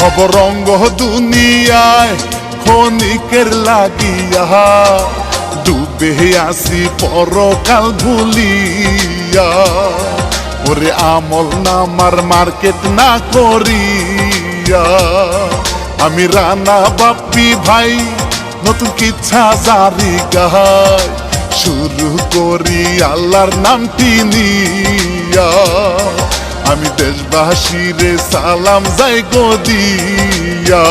ভবরঙ্গ দুনিয়ায় ক্ষণিকের লাগিয়া ডুবে আসি পরকাল ভুলিয়া। ওরে আমল নামার মার্কেট না করিয়া আমি রানা বাপ্পি ভাই নতুন কিচ্ছা জারি গায় শুরু করি আল্লাহর নামটি নিয়া। আমি দেশবাসীরে সালাম যাই গো দিয়া।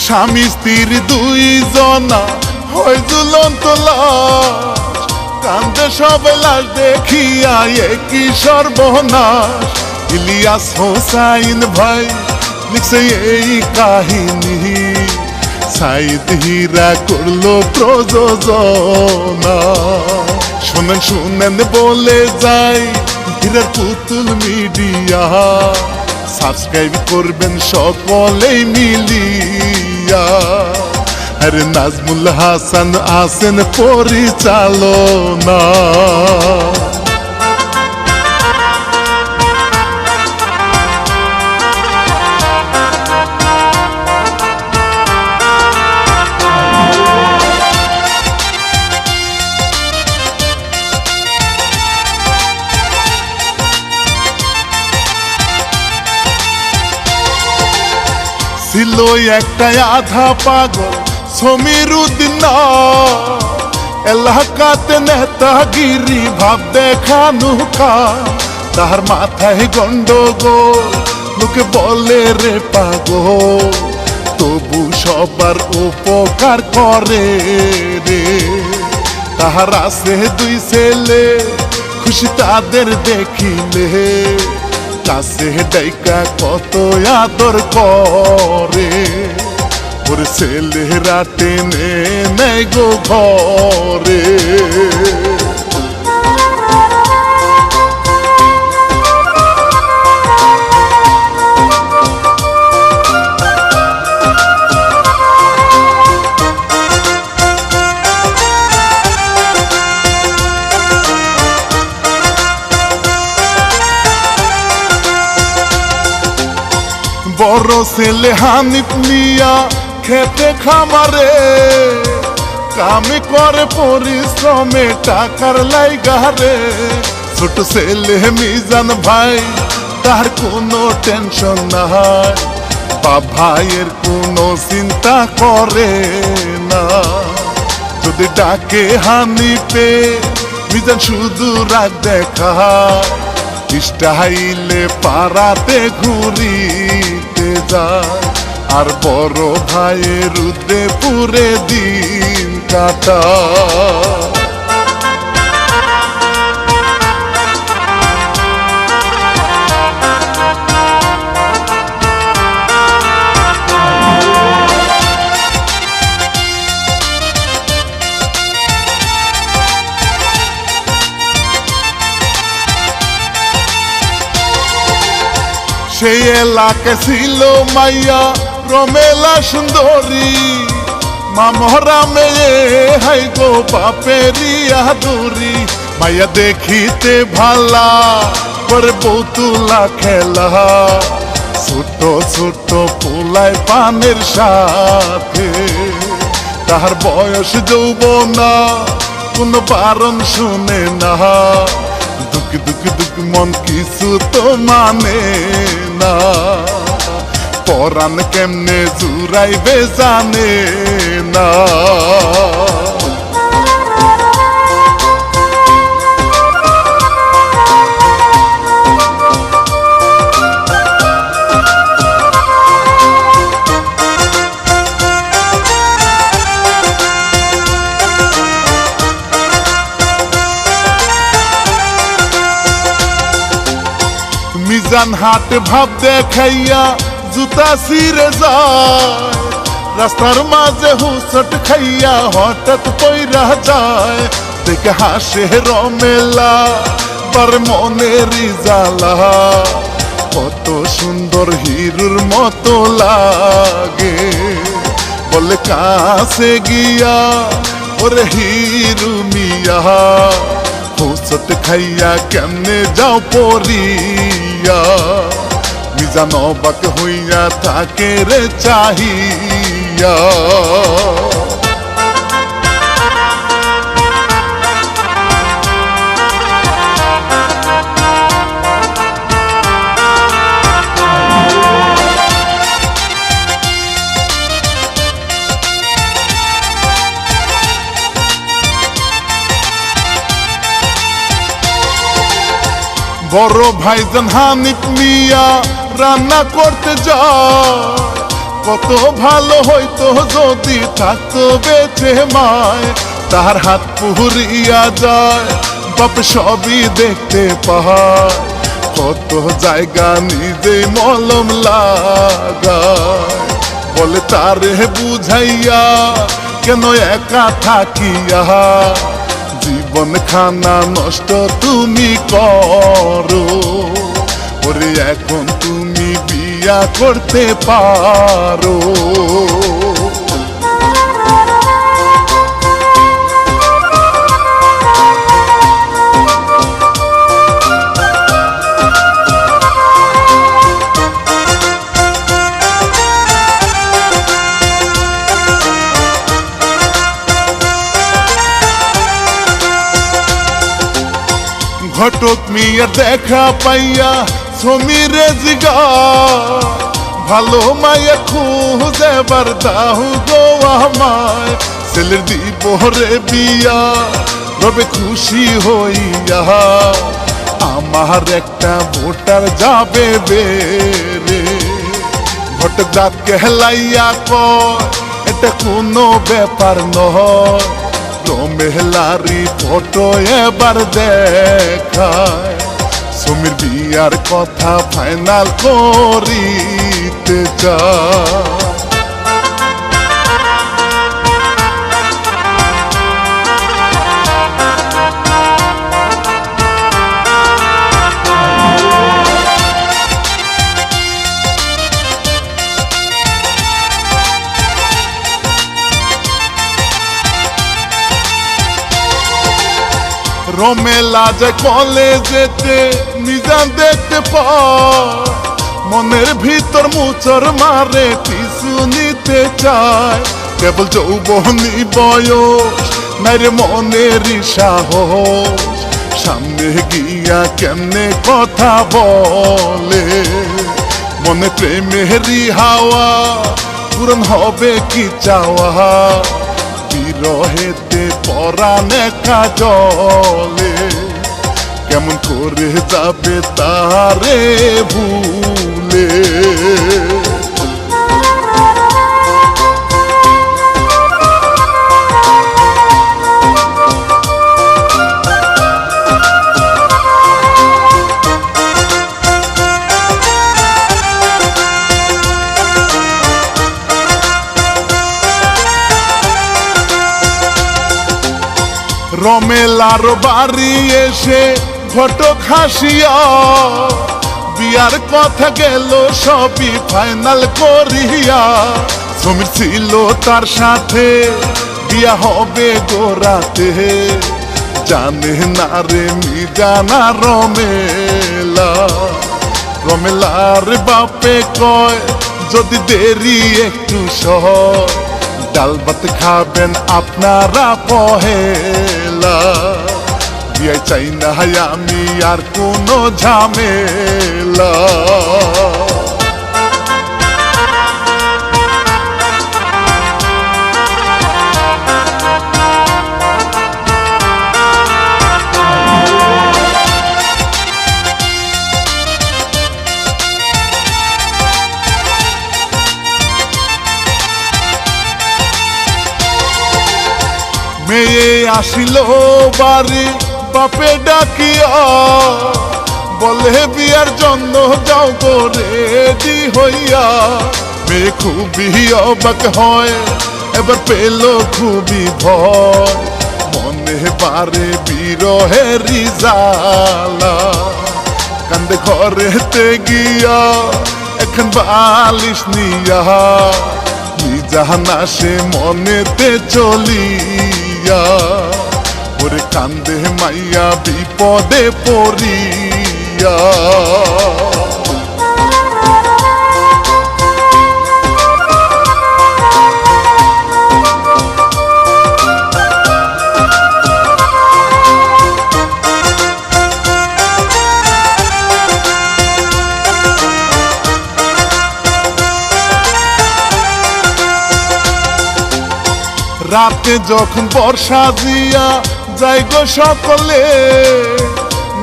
স্বামী স্ত্রীর দুইজনা হয় ঝুলন্ত লাশ, কান্দে সবে লাশ দেখিয়া কি সর্বনাশ। ইলিয়াস হোসাইন ভাই লিখছে এই কাহিনী, সাইদ হীরা করলো প্রযোজনা। শুনেন শুনেন বলে যাই হীরার পুতুল মিডিয়া, সাবস্ক্রাইব করবেন সকলেই মিলিয়া। আরে নাজমুল হাসান আছেন পরিচালনা। ছিল একটা আধা পাগল সমীর উদ্দিন, এলাকাতে নেতাগিরি ভাব দেখানো তার মাথায় গন্ডগোল, লোকে বলে রে পাগল তবু সবার উপকার করে রে। তাহার আছে দুই ছেলে খুশি তাদের দেখিলে, কাছে ডাইকা কত আদর করে। ওর ছেলেরা টেনে নেই গো ঘরে। বড় ছেলে হানিফ মিয়া খেতে খামারে, কামে করে পরিশ্রমে টাকার লাইগারে। ছোট ছেলে মিজান ভাই তার কোনো টেনশন নাই, বাপ ভাইয়ের কোনো চিন্তা করে না। যদি ডাকে হানিফে মিজান শুধু রাগ দেখা, স্টাইলে পাড়াতে ঘুরিতে যায়। আর বড় ভাইয়ের উদয়পুরে দিন কাটা। সেই এলাকা ছিল মাইয়া রমেলা সুন্দরী, মামহরা মেয়ে হাই গো বাপেরি আদুরি। মাইয়া দেখিতে ভালা করে বৌতুলা খেলা, ছোট ছোট পোলায় পানের সাথে। তাহার বয়স যৌবনা কোনো বারণ শুনে না, দুঃখ দুঃখ দুঃখ মন কিছু তো মানে না। পরাণ কেমনে জুড়াইবে জানে না। মিজান হাট ভাব দেখাইয়া জুতা ছিঁড়ে যায়, রাস্তার মাঝে হুসট খাইয়া হঠাৎ পইরা যায়। দেখে হাসে রমেলা তার মনেরই জ্বালা কত সুন্দর হিরুর মতো লাগে বলে কাছে গিয়া ওরে হিরু মিয়া হোসট খাইয়া কেমনে যাও পরিয়া মিজান অবাক হইয়া থাকে রে চাহিয়া বড় ভাইজান হানিফ মিয়া রান্না করতে যায় কত ভালো হইতো যদি থাকতো বেঁচে মায় তার হাত পুরিয়া যায় বাপ সবই দেখতে পায় কত জায়গা নিজে মলম লাগায় বলে তারে বুঝাইয়া কেন একা থাকিয়া জীবন খানা নষ্ট তুমি করো ওরে এখন তুমি বিয়া করতে পারো ঘটক মিয়া দেখা পাইয়া সমীরে জিগা ভালো মায়া খুঁজে বার দাহু গো আমায় ছেলের দিব রে বিয়া রবে খুশি হইয়া আমার একটা ভোটার যাবে বেরে ঘটক দাঁত কেহলাইয়া কয় এটা কোনো ব্যাপার নয় মেহলারি ফটো এবার দেখায় সমীর বিয়ার কথা ফাইনাল করিতে চায় রমেলা যে কলেজেতে মিজান দেখতে পায় মনের ভিতর মুচর মারে পিছু নিতে চায় কেবল যৌবনী বয়স নাইরে মনের সাহস সামনে গিয়া কেমনে কথা বলে মনে প্রেমেরই হাওয়া পূরণ হবে কি চাওয়া বিরহেতে পরাণে কাজলে কেমন করে যাবে তারে ভুলে রমেলার বাড়ি এসে ঘটক হাসিয়া বিয়ার কথা গেল সবই ফাইনাল করিয়া সমীর ছিল তার সাথে বিয়া হবে গোরাতে জানে না রে মিজানা রমেলা রমেলার বাপে কয় যদি দেরি একটু সয় ডাল ভাত খাবেন আপনারা পহেলা বিয়ে চাই না আমি আর কোনো ঝামেলা মেয়ে আসিল বাড়ি বাপে ডাকিয়া বলে বিয়ার জন্য যাও গো রেডি হইয়া মেয়ে খুবই অবাক হয় এবার পেল খুবই ভয় মনে বারে বারে বিরহেরি জ্বালা, কান্দে ঘরেতে গিয়া এখন বালিশ নিয়া, নিজানা সে মনেতে চলিয়া, ওরে কান্দে মাইয়া বিপদে পড়িয়া। রাতে যখন বর্ষা দিয়া যাই গো সকলে,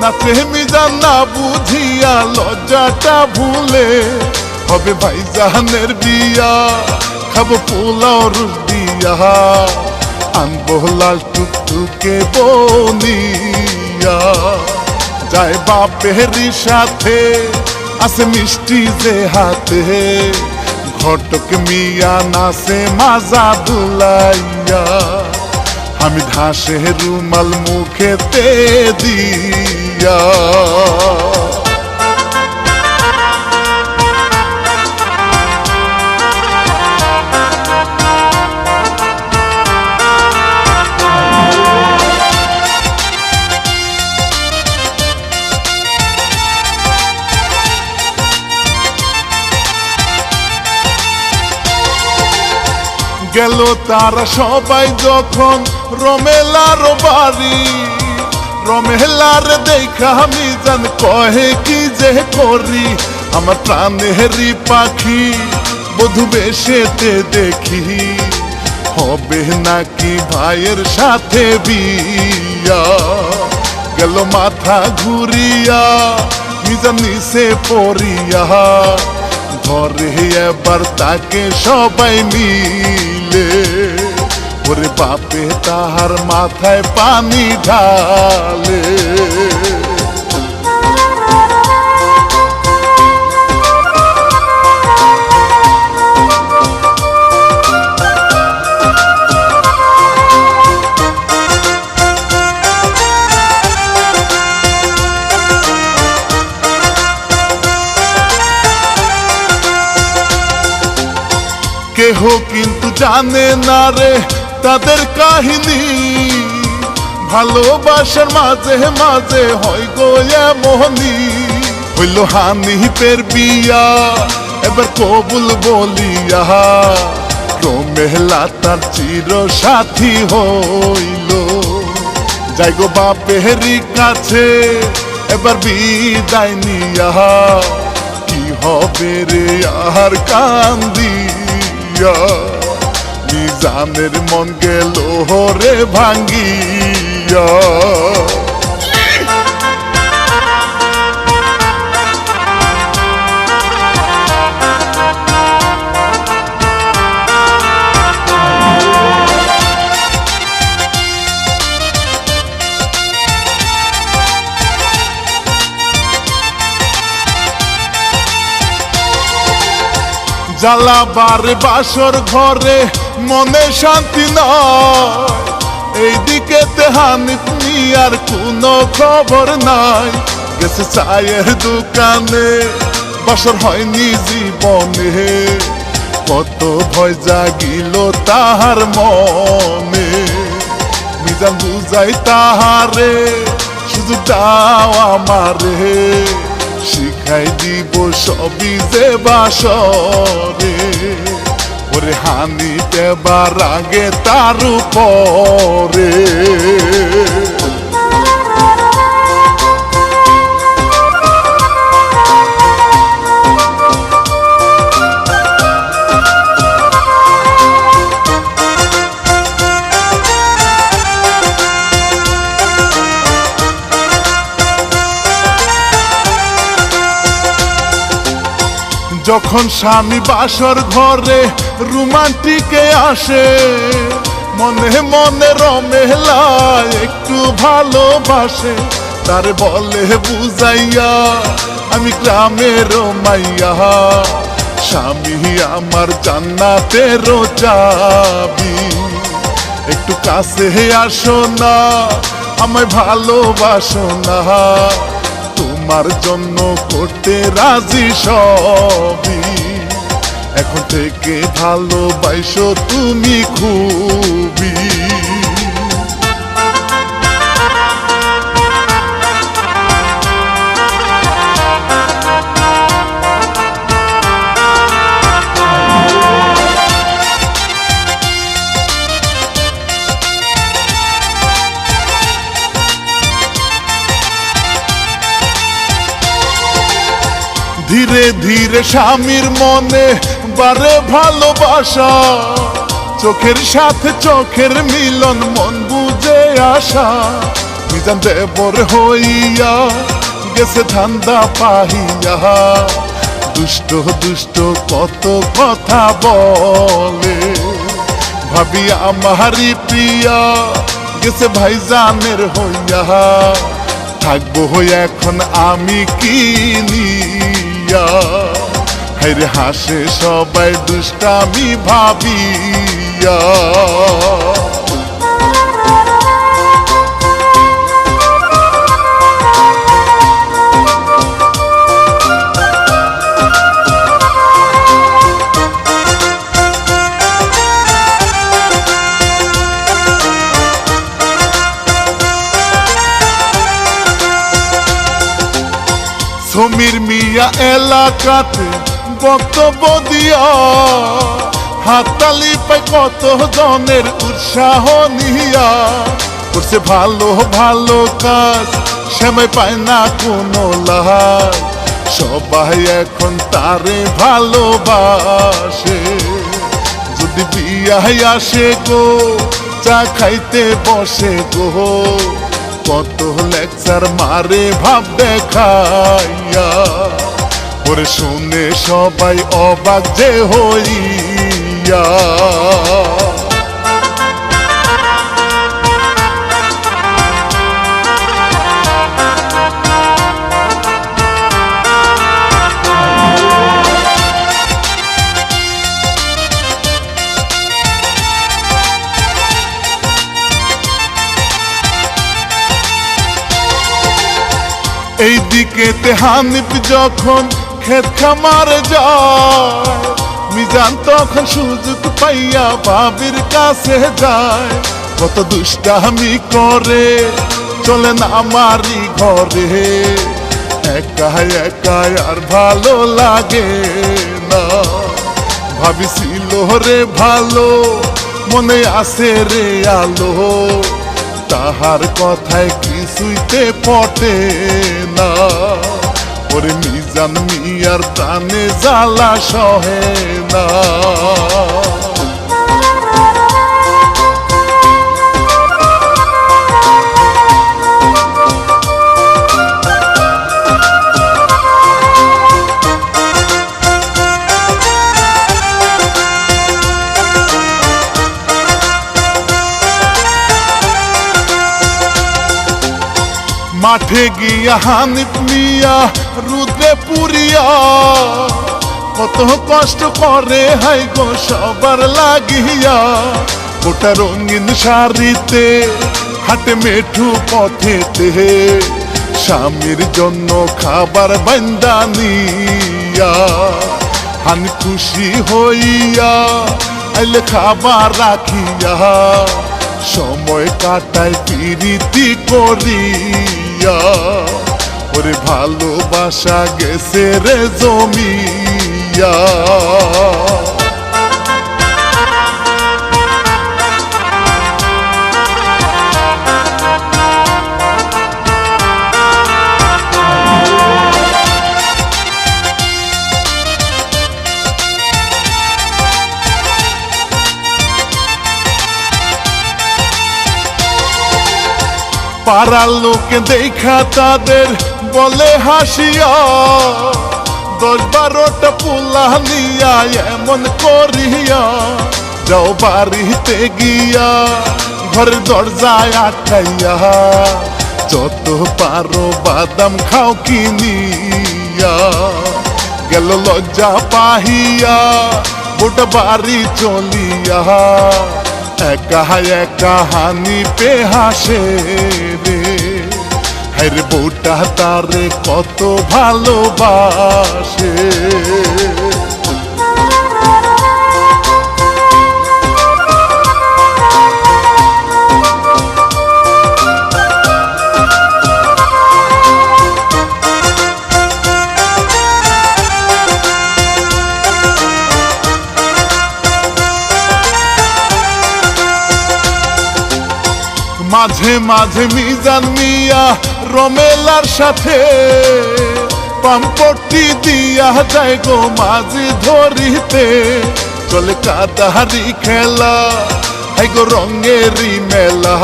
নাচে মিজান না বুঝিয়া লজ্জাটা ভুলে, হবে ভাইজানের বিয়া খাবো পোলাও রুশ দিয়া, আনবো লাল টুকটুকে বনিয়া, যায় বাপেরই সাথে আছে মিষ্টি যে হাতে, ঘটক মিয়া নাচে মাজা দুলাইয়া, আমি ধাসে রুমাল মুখেতে দিয়া। গেল তারা সবাই যখন রমেলার বাড়ি, রমেলার দেখা মিজান কহে কি যে করি, আমার প্রাণেরই পাখি বধূ বেশেতে দেখি, হবে নাকি ভাইয়ের সাথে বিয়া, গেল মাথা ঘুরিয়া মিজান নিচে পড়িয়া, ঘরে এবার তাকে সবাই মিলে, ওরে বাপে তাহার মাথায় পানি ঢালে। কেহ কিন্তু জানে না রে তাদের কাহিনী, ভালোবাসার মাঝে মাঝে হয় গো এমনি, হইল হানিফের বিয়া এবার কবুল বলিয়া, রমেলা তার চির সাথী হইল, যাই গো বাপেরই কাছে এবার বিদায় নিয়া, কি হবে রে আর কান্দি, মিজানের মন গেল রে ভাঙ্গিয়া। জ্বালা বারে বাসর ঘরে মনে শান্তি নয়, এইদিকে হানিফ মিয়ার কোনো খবর নাই, গেছে চায়ের দোকানে বাসর হয়নি জীবনে, কত ভয় জাগিল তাহার মনে, মিজান বুঝাই তাহারে শুধু দাও আমারে, শিখাই দিব সবই যে বাসরে, ওরে হানি দেবার আগে তার উপরে। যখন স্বামী বাসর ঘরে রোমান্টিকে আসে, মনে মনে রমেলা একটু ভালোবাসে, তার বলে বুঝাইয়া আমি গ্রামের মাইয়া, স্বামী আমার জান্নাতের চাবি, একটু কাছে আসো না, আমায় ভালোবাসো না, তোমার জন্য করতে রাজি সবই, এখন থেকে ভালোবাসো তুমি খুবই। ধীরে ধীরে স্বামীর মনে বাড়ে ভালোবাসা, চোখের সাথে চোখের মিলন মন বুঝে আসা, মিজান দেবর হইয়া গেছে ধান্দা পাহিয়া, দুষ্ট দুষ্ট কত কথা বলে, ভাবি আমারই প্রিয়া গেছে ভাইজানের হইয়া, থাকবো এখন আমি কি নিয়া, হায়রে হাসে সবাই দুষ্টামি ভাবিয়া। সমীর মিয়া এলাকাতে বক্তব্য দিয়া, হাততালি পায় কত জনের উৎসাহ নিয়া, করছে ভালো ভালো কাজ সময় পায় না কোনো লাভ, সবাই এখন তারে ভালোবাসে, যদি বিয়ায় আসে গো চা খাইতে বসে গো, কত লেকচার মারে ভাব দেখাইয়া, ওরে শুনে সবাই অবাক যে হইয়া। এইদিকে হানিফ যখন ক্ষেত খামারে যায়, মিজান তখন সুযোগ পাইয়া ভাবির কাছে যায়, কত দুষ্টামি করে চলে না আমারই ঘরে, একা একা আর ভালো লাগে না, ভাবিছিল রে ভালো মনে আছে রে আলো, তাহার কথায় কিছুইতে পটে না, ওরে মিজান মিয়ার প্রাণে জ্বালা সহে না। মাঠে গিয়া হানিফ মিয়া রুদ্রে পুরিয়া, কত কষ্ট করে হাই গো সবার লাগিয়া, গোটা রঙিন শাড়িতে হাটে মেঠু পথেতে, স্বামীর জন্য খাবার বান্দা নিয়া, হানি খুশি হইয়া আইলে খাবার রাখিয়া, সময় কাটায় পিরিতি করিয়া, ওরে ভালোবাসা গেছে রে জমিয়া। পাড়ার লোকে দেখা তাদের বলে হাসিয়া, 10-12টা পোলা নিয়া এমন করিয়া, যাও বাড়িতে গিয়া ঘরের দরজায় আটকাইয়া, যত পারো বাদাম খাও কিনিয়া, গেল লজ্জা পাহিয়া গোটা বাড়ি চলিয়া, একা একা হানি পে হাসে রে, হের বউটা তারে কত ভালোবাসে। মাঝে মাঝে মিজান মিয়া রমেলার সাথে পাম্পটি দিয়া যায় গো মাঝি ধরিতে, চলে কাদাহারি খেলা হাই গো রঙেরই মেলা,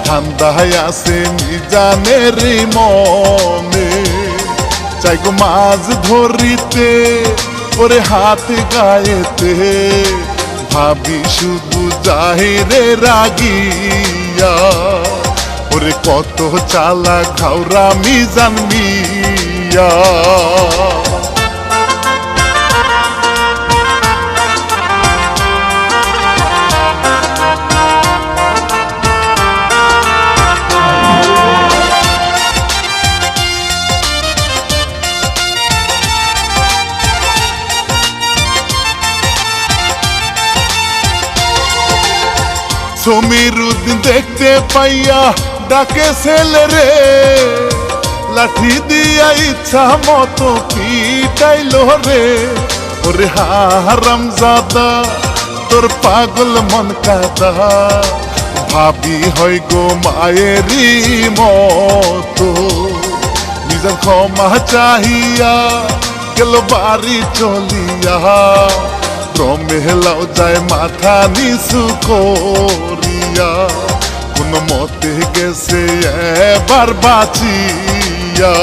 ঠান্ডায় আসে মিজানেরই মনে, চাই গো মাছ ধরিতে ওরে হাত গায়েতে, ভাবি শুধু জাহিরে রাগিয়া, ওরে কত চালা খাওরা মিজান মিয়া। সমীর উদ্দিন দেখতে পাইয়া ডাকে ছেলে রে, লাঠি দিয়া ইচ্ছা মতো পিটাইল রে, ওরে হারাম জাদা তোর পাগল মন কাদা, ভাবি হয় গো মায়েরই মতো, নিজের ক্ষমা চাহিয়া গেল বাড়ি চলিয়া, রমেলাও যায় মাথা নিচু করিয়া, কোন মতে গেছে এবার বাঁচিয়া।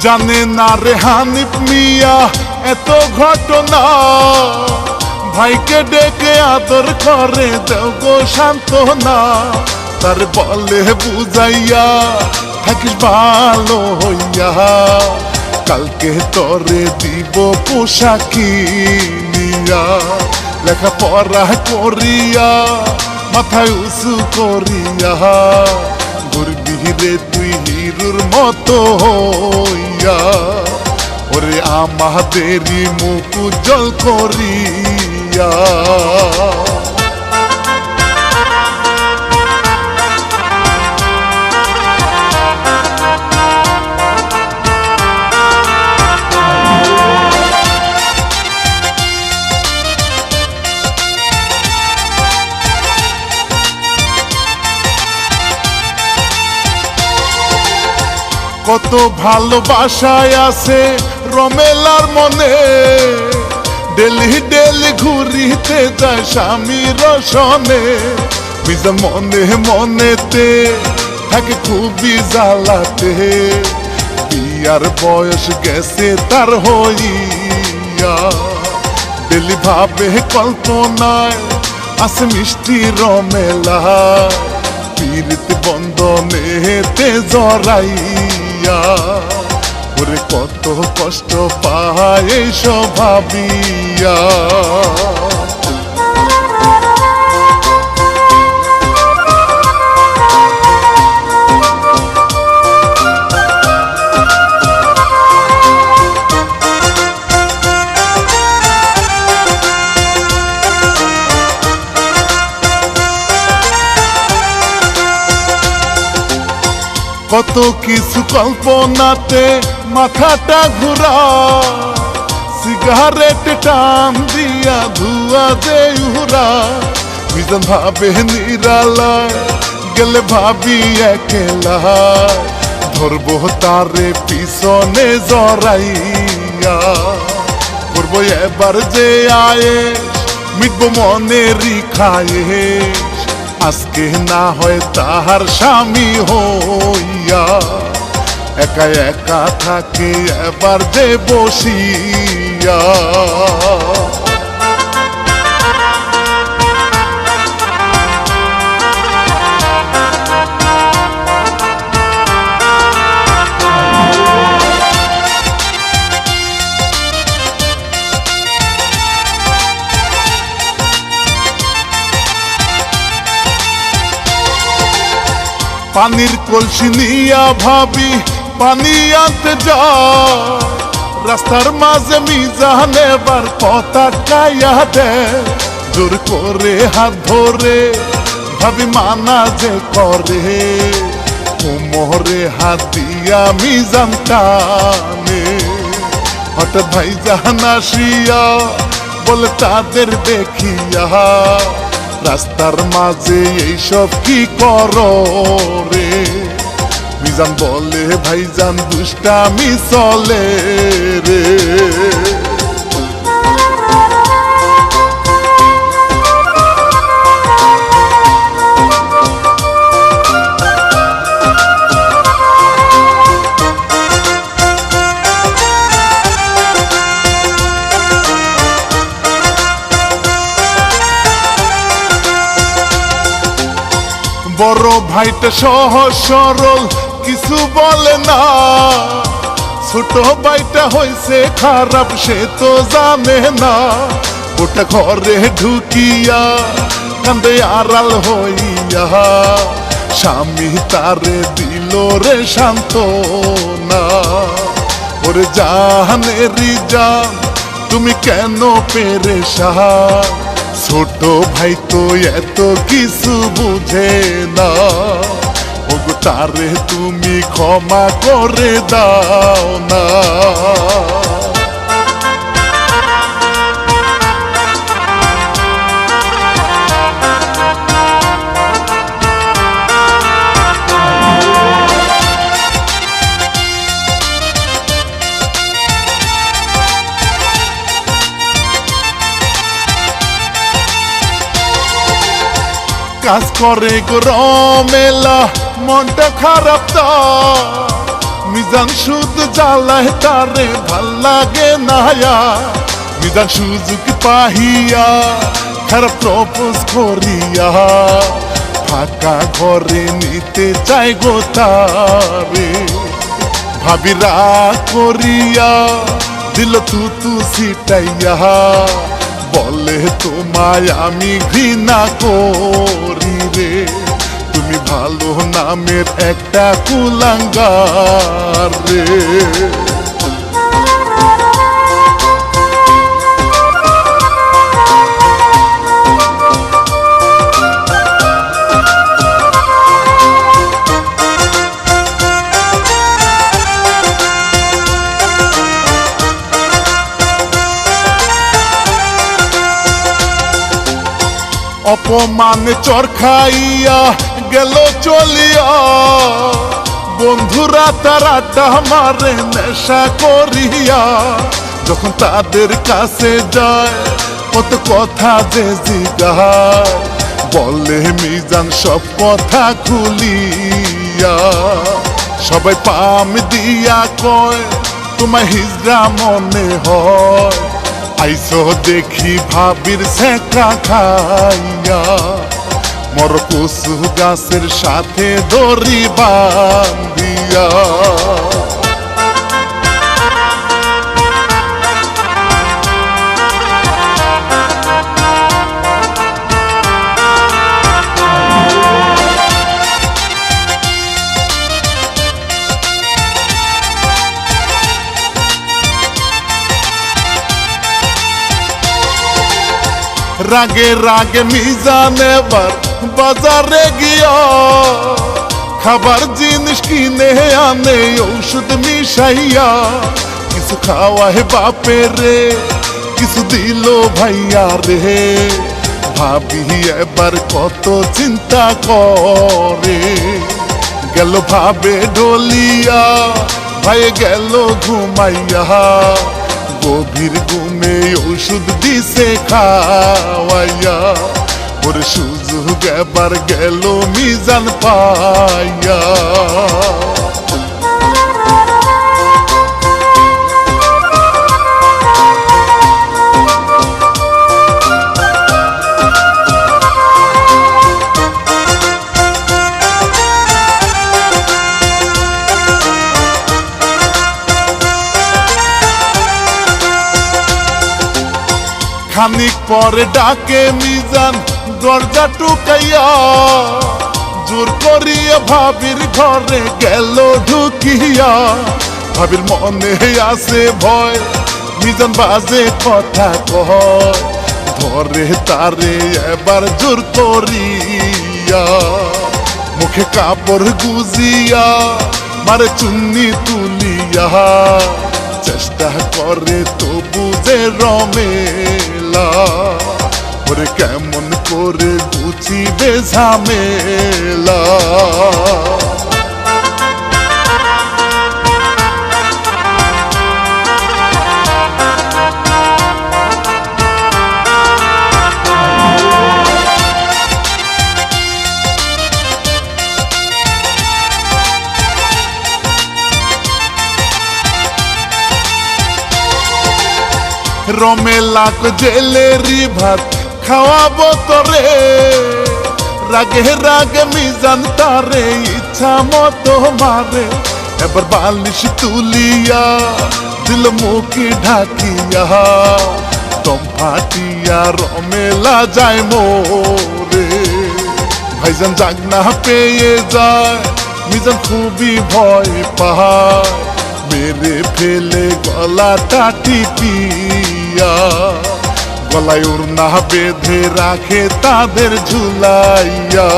জানে না রে হানিফ মিয়া এত ঘটনা, ভাইকে ডেকে আদর করে দেও গো সান্ত্বনা, তার বলে বুঝাইয়া থাকিস ভালো হইয়া, কালকে তরে দিব পোশাক কিনিয়া, লেখাপড়া করিয়া মাথায় উঁচু করিয়া, ঘুরবি রে তুই হিরুর মতো হইয়া, ওরে আমাদেরই মুখ উজ্জ্বল করিয়া। কত ভালোবাসায় আছে রমেলার মনে, ডেলি ডেলি ঘুরিতে যায় স্বামীর সনে, মিজান মনে মনেতে থাকে খুবই জ্বালাতে, বিয়ার বয়স গেছে তার হইয়া, ডেলি ভাবে কল্পনায় আছে মিষ্টি রমেলা, পীড়িত বন্ধনেতে জড়াইয়া, ওরে কত কষ্ট পায় এইসব ভাবিয়া। কত কিছু কল্পনাতে মাথাটা ঘুরা, সিগারেট টান দিয়া ধুয়া দে উড়া, মিজান ভাবে নিরালায় গেলে ভাবি একলা, ধরবো তারে পিছনে জড়াইয়া, করবো এবার যে আয়েশ মিটবো মনেরই খায়েশ, আজকে না হয় তাহার স্বামী হইয়া, একা একা থাকে এবার যে বসিয়া। পানির কলসি নিয়া ভাবি পানি আনতে যায়, রাস্তার মাঝে মিজান এবার কথা কাইয়া দে, জোর করে হাত ধরে ভাবি মানা যে করে, কোমরে হাত দিয়া মিজান টানে। হঠাৎ ভাই জাহান আসিয়া বলে তাদের দেখিয়া, রাস্তার মাঝে এইসব কি করো রে? মিজান বলে ভাইজান দুষ্টামি চলে রে। বড় ভাইটা সহজ সরল কিছু বলে না, ছোট ভাইটা হয়েছে খারাপ সে তো জানে না। ওটা ঘরে ঢুকিয়া কান্দে আড়াল হইয়া, স্বামী তারে দিল রে সান্ত্বনা। ওরে জাহানেরি জান তুমি কেন পেরেশান, ছোট ভাই তো এত কিছু বুঝে না। ওগো তারে তুমি ক্ষমা করে দাও না। কাজ করে গরমেলা মনটা খারাপ তা, মিজান শুধু জ্বালায় তারে ভাল লাগে না। মিজান সুযোগ পাহিয়া খারাপ প্রপোজ করিয়া, ফাঁকা ঘরে নিতে চাই গো তারে। ভাবিরা করিয়া দিল তু ছিটাইয়া, বলে তোমায় আমি ঘৃণা করি রে। তুমি ভালো নামের একটা কুলাঙ্গার রে। অপমানে চর খাইয়া গেল চলিয়া, বন্ধুরা তারা মারে নেশা করিয়া। যখন তাদের কাছে যায় কত কথা যে জিগায়, বলে মিজান সব কথা খুলিয়া। সবাই পাম দিয়া কয় তোমায় হিজড়া মনে হয়, আইসো দেখি ভাবির ছেঁকা খাইয়া। মর কচু গাছের সাথে দড়ি বান্ধিয়া। রাগে রাগে মিজান এবার বাজারে গিয়া, খাবার জিনিস কিনে আনে ঔষধ মিশাইয়া। কিছু খাওয়ায় বাপে রে, কিছু দিল ভাইয়া রে। ভাবি এবার কত চিন্তা করে, গেল ভাবে ডলিয়া ভাই গেল ঘুমাইয়া। গভীর ঘুমে ওষুধ দিছে খাওয়াইয়া, ওর সুযোগ এবার গেল মিজান পাইয়া। খানিক পরে ডাকে মিজান দরজা টুকাইয়া, জোর করিয়া ভাবির ঘরে গেল ঢুকিয়া। ভাবির মনে আছে ভয়, মিজান বাজে কথা কয়, ধরে তারে এবার জোর করিয়া। মুখে কাপড় গুজিয়া মারে চুন্নি তুলিয়া, চেষ্টা করে তো বুঝে রমেলা, ওরে কেমন করে বুঝিবে ঝামেলা। রমেলাক জেলেরি ভাত খাওয়াবো তোরে, রাগে রাগে মিজান তারে ইচ্ছা মতো মারে। এবার বালিশ তুলিয়া দিল মুখে ঢাকিয়া, দম ফাটিয়া রমেলা যায় মোরে। ভাইজান জাগ না পেয়ে যায়, মিজান খুবই ভয় পায়, মেরে ফেলে গলাটা টিপিয়া। গলায় ওড়না বেঁধে রাখে তাদের ঝুলাইয়া।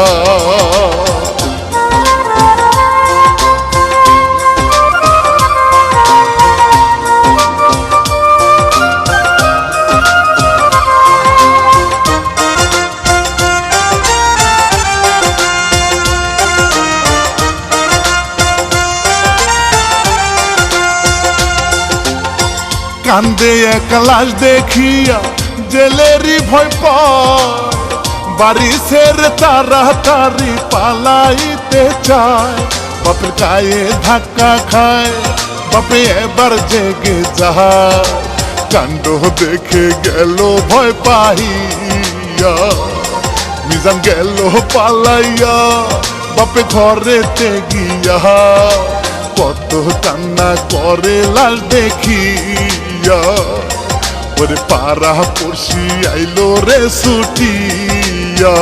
কান্দে এক লাশ দেখিয়া জেলেরি ভয় পায়, বাড়ি ছেড়ে তাড়াতাড়ি পালাইতে চায়। বাপের গায়ে ধাক্কা খায়, বাপে এবার জেগে যায়, কাণ্ড দেখে গেল ভয় পাইয়া। মিজান গেল পালাইয়া বাপে ঘরেতে গিয়া, কত কান্না করে লাশ দেখিয়া। ওরে পাড়া পড়শি আইলো রে ছুটিয়া।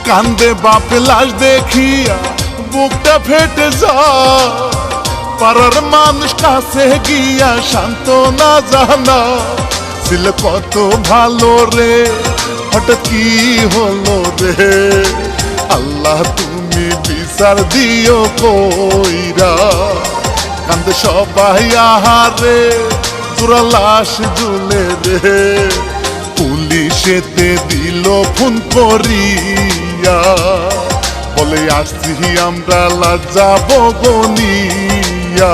কান্দে বাপে লাশ দেখিয়া বুকটা ফেটে যায়, পাড়ার মানুষ কাছে গিয়া সান্ত্বনা জানা। ছিল কত ভালো রে, হঠাৎ কি হলো রে, আল্লাহ তুমি বিচার দিও কইরা। কান্দে সবাই আহারে, তোরা লাশ ঝুলে রে, পুলিশেতে দিল ফোন করিয়া, বলে আসছি আমরা লজ্জা বগনিয়া।